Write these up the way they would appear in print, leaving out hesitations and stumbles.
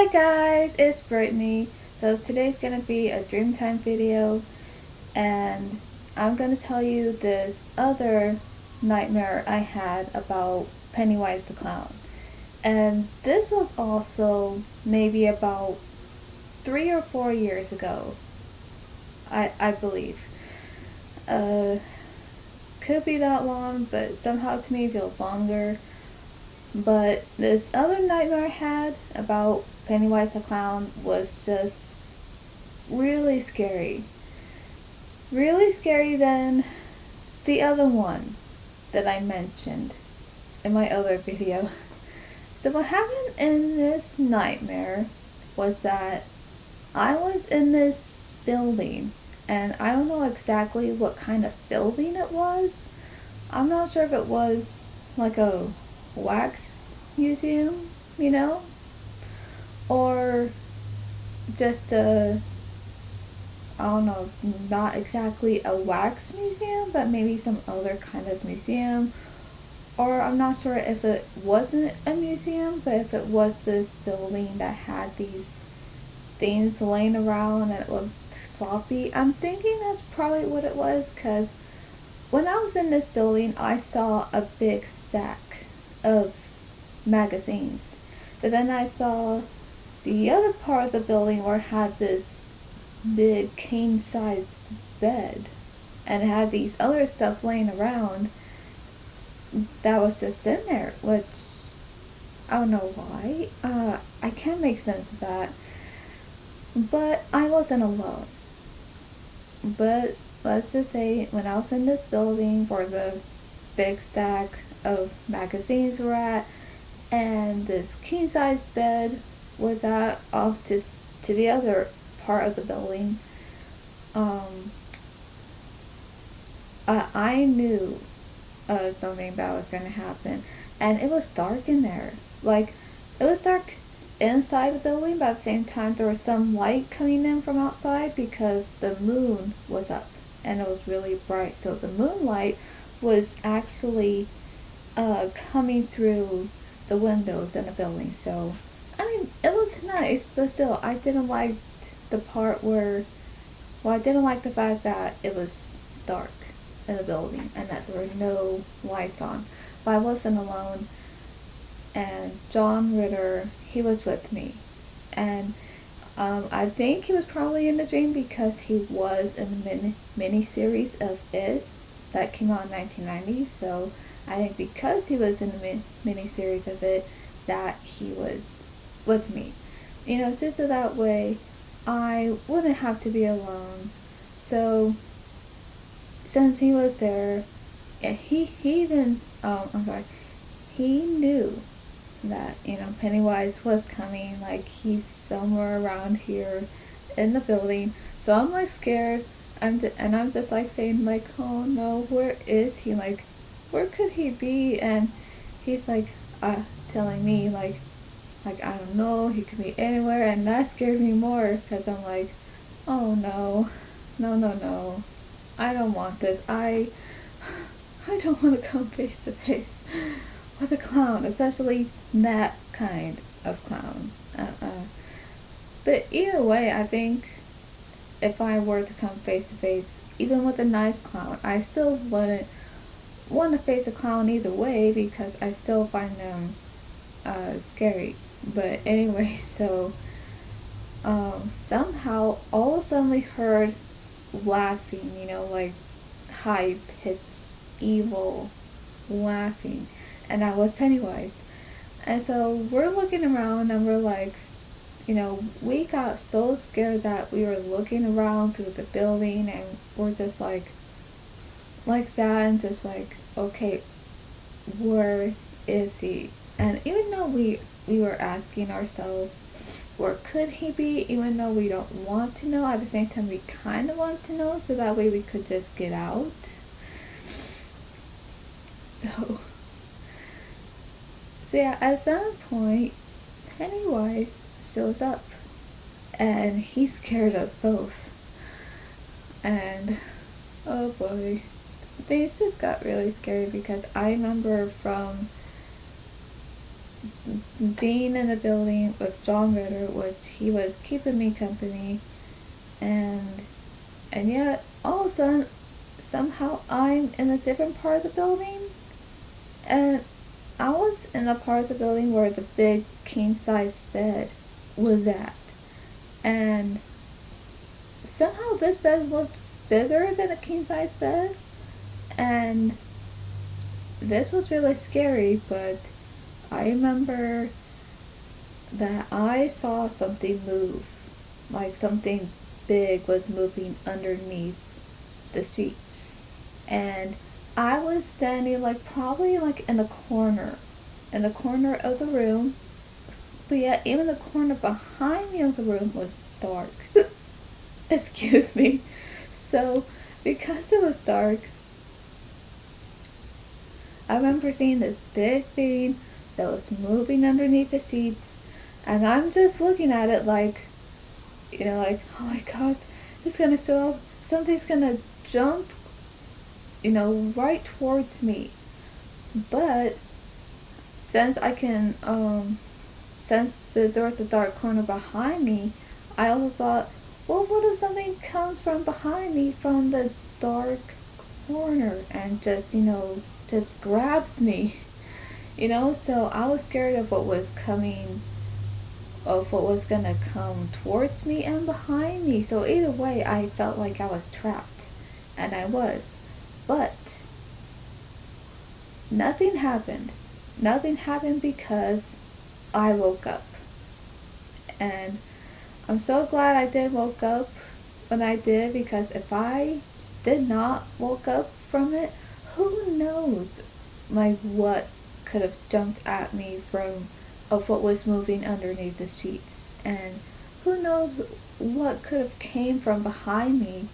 Hi guys, it's Brittany. So today's gonna be a Dreamtime video, and I'm gonna tell you this other nightmare I had about Pennywise the Clown. And this was also maybe about 3 or 4 years ago, I believe. Uh, could be that long, but somehow to me it feels longer. But this other nightmare I had about Pennywise the Clown was just really scary. Really scary than the other one that I mentioned in my other video. So what happened in this nightmare was that I was in this building, and I don't know exactly what kind of building it was. I'm not sure if it was like a wax museum, you know, or just a, I don't know, not exactly a wax museum, but maybe some other kind of museum. Or I'm not sure if it wasn't a museum, but if it was this building that had these things laying around and it looked sloppy. I'm thinking that's probably what it was, because when I was in this building, I saw a big stack of magazines. But then I saw the other part of the building where it had this big king size bed, and it had these other stuff laying around that was just in there, which I don't know why. I can't make sense of that. But I wasn't alone. But let's just say when I was in this building where the big stack of magazines were at, and this king size bed was at off to the other part of the building, I knew something bad was going to happen. And it was dark in there. Like, it was dark inside the building, but at the same time there was some light coming in from outside because the moon was up and it was really bright. So the moonlight was actually coming through the windows in the building. So, I mean, it looked nice, but still, I didn't like the part where, well, I didn't like the fact that it was dark in the building and that there were no lights on. But I wasn't alone, and John Ritter, he was with me. And I think he was probably in the dream because he was in the mini-series of It that came out in 1990. So I think because he was in the mini-series of It, that he was with me. You know, just so that way I wouldn't have to be alone. So since he was there, yeah, he even, he knew that, you know, Pennywise was coming, like, he's somewhere around here in the building. So I'm, like, scared, and I'm just, like, saying, like, oh no, where is he, like, where could he be? And he's, like, telling me, like, I don't know, he could be anywhere, and that scared me more, because I'm like, oh no, no, I don't want this, I don't want to come face to face with a clown, especially that kind of clown. But either way, I think if I were to come face to face, even with a nice clown, I still wouldn't want to face a clown either way because I still find them scary. But anyway, so somehow all of a sudden we heard laughing, you know, like high pitched evil laughing, and that was Pennywise. And so we're looking around and we're like, you know, we got so scared that we were looking around through the building, and we're just like that, and just like, okay, where is he? And even though we were asking ourselves, where could he be, even though we don't want to know, at the same time we kind of want to know, so that way we could just get out. So yeah, at some point, Pennywise shows up, and he scared us both. And oh boy, things just got really scary because I remember from being in the building with John Ritter, which he was keeping me company, and yet all of a sudden, somehow I'm in a different part of the building, and I was in the part of the building where the big king size bed was at, and somehow this bed looked bigger than a king size bed, and this was really scary, but I remember that I saw something move, like something big was moving underneath the sheets. And I was standing like probably like in the corner of the room, but yet even the corner behind me of the room was dark. Excuse me. So, because it was dark, I remember seeing this big thing that was moving underneath the sheets, and I'm just looking at it like, like, oh my gosh, it's gonna show up, something's gonna jump, right towards me. But since I can, since there was a dark corner behind me, I also thought, well, what if something comes from behind me from the dark corner and just grabs me? So I was scared of what was coming, of what was gonna come towards me and behind me. So either way, I felt like I was trapped, and I was. But nothing happened. Nothing happened because I woke up. And I'm so glad I did woke up when I did, because if I did not woke up from it, who knows like what could have jumped at me from of what was moving underneath the sheets, and who knows what could have came from behind me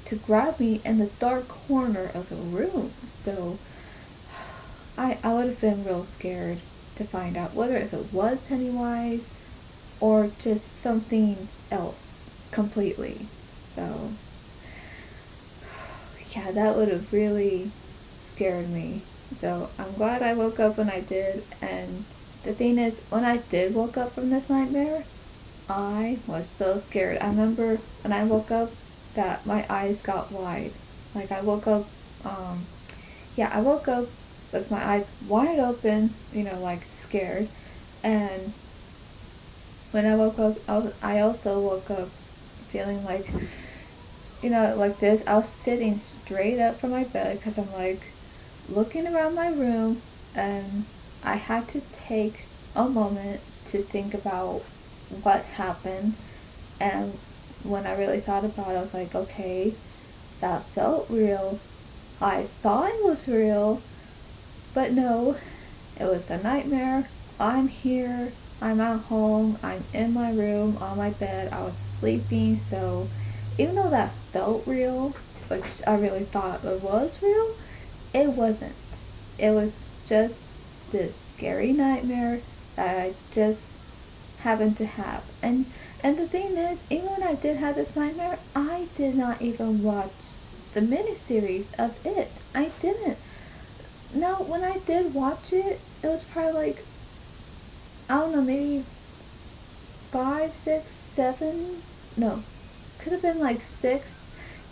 to grab me in the dark corner of the room. So I would have been real scared to find out whether if it was Pennywise or just something else completely. So yeah, that would have really scared me. So I'm glad I woke up when I did, and the thing is, when I did woke up from this nightmare, I was so scared. I remember when I woke up that my eyes got wide. Like I woke up, I woke up with my eyes wide open, like scared. And when I woke up, I also woke up feeling like, like this. I was sitting straight up from my bed because I'm like looking around my room, and I had to take a moment to think about what happened. And when I really thought about it, I was like, okay, that felt real. I thought it was real, but no, it was a nightmare. I'm here, I'm at home, I'm in my room, on my bed, I was sleeping. So even though that felt real, which I really thought it was real, it wasn't. It was just this scary nightmare that I just happened to have. And the thing is, even when I did have this nightmare, I did not even watch the miniseries of it. I didn't. Now, when I did watch it, it was probably like, I don't know, maybe 5, 6, 7, no, could have been like 6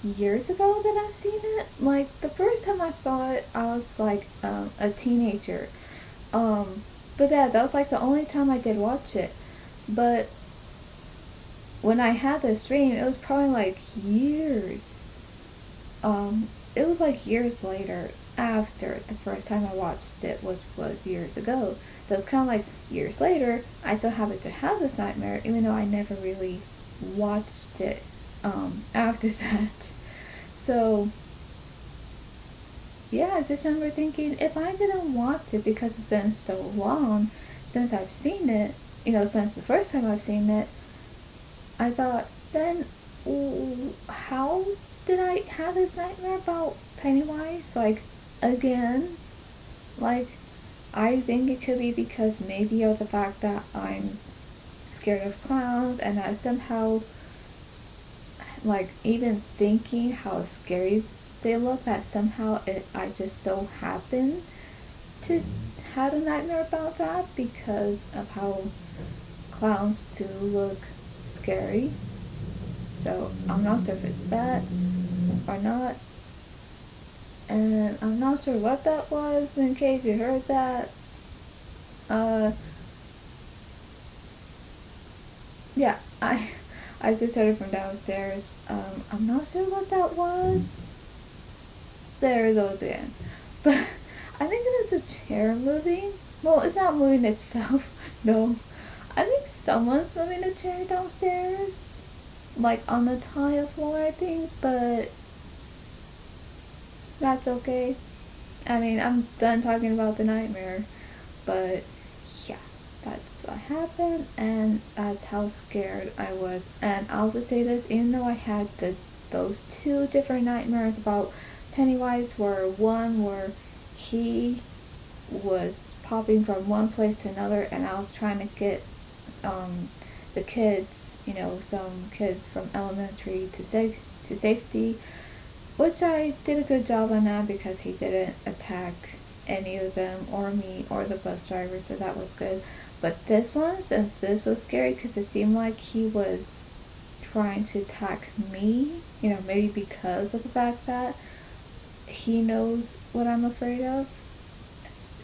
years ago that I've seen it. Like, the first time I saw it, I was like a teenager. But yeah, that was like the only time I did watch it. But when I had this dream, it was probably like years. It was like years later after the first time I watched it, which was years ago. So it's kind of like years later, I still happened to have this nightmare, even though I never really watched it after that. So yeah, I just remember thinking, if I didn't watch it because it's been so long since I've seen it, since the first time I've seen it, I thought, then how did I have this nightmare about Pennywise? Like, again? Like, I think it could be because maybe of the fact that I'm scared of clowns, and that somehow, like, even thinking how scary they look, that somehow I just so happen to had a nightmare about that because of how clowns do look scary. So I'm not sure if it's that or not. And I'm not sure what that was in case you heard that. Uh, yeah, I just heard it from downstairs. I'm not sure what that was. There it goes again. But I think it is a chair moving. Well, it's not moving itself. No. I think someone's moving a chair downstairs. Like on the tile floor, I think. But that's okay. I mean, I'm done talking about the nightmare. But yeah, that's what happened. And that's how scared I was. And I'll just say this, even though I had those two different nightmares about Pennywise, where he was popping from one place to another, and I was trying to get the kids, some kids from elementary to safety, which I did a good job on that because he didn't attack any of them or me or the bus driver, so that was good. But this one, since this was scary because it seemed like he was trying to attack me, maybe because of the fact that he knows what I'm afraid of.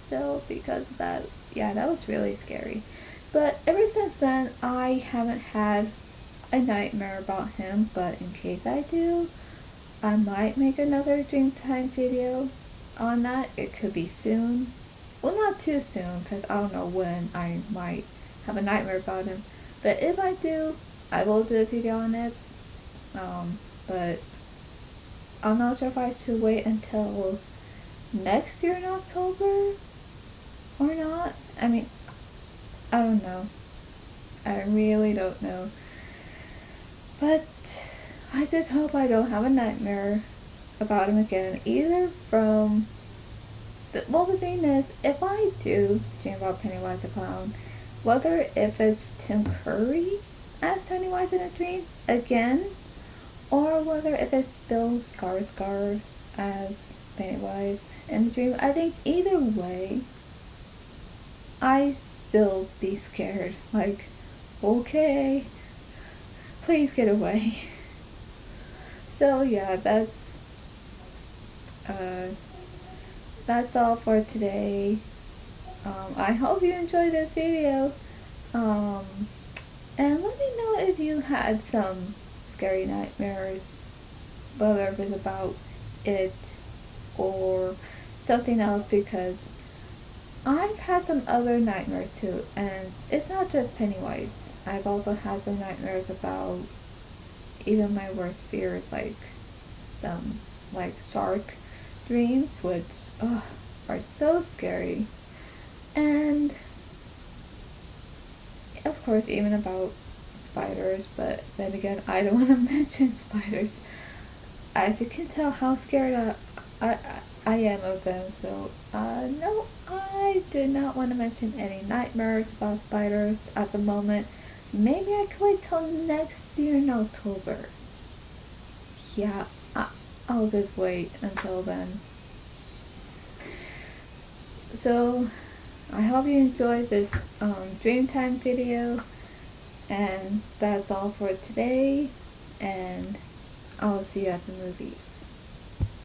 So because of that, yeah, that was really scary. But ever since then, I haven't had a nightmare about him, but in case I do, I might make another Dreamtime video on that. It could be soon. Well, not too soon, because I don't know when I might have a nightmare about him. But if I do, I will do a video on it. But I'm not sure if I should wait until next year in October or not. I mean, I don't know. I really don't know. But I just hope I don't have a nightmare about him again. Either from the thing is, if I do dream about Pennywise the Clown, whether if it's Tim Curry as Pennywise in a dream again, or whether if it's Bill Skarsgård as Pennywise in the dream, I think either way, I still be scared. Like, okay, please get away. So yeah, that's all for today. I hope you enjoyed this video. And let me know if you had some scary nightmares, whether it was about it or something else, because I've had some other nightmares too, and it's not just Pennywise. I've also had some nightmares about even my worst fears, like some shark dreams, which are so scary. And of course even about spiders, but then again, I don't want to mention spiders. As you can tell how scared I am of them, so no, I do not want to mention any nightmares about spiders at the moment. Maybe I could wait till next year in October. Yeah, I'll just wait until then. So, I hope you enjoyed this Dreamtime video, and that's all for today, and I'll see you at the movies.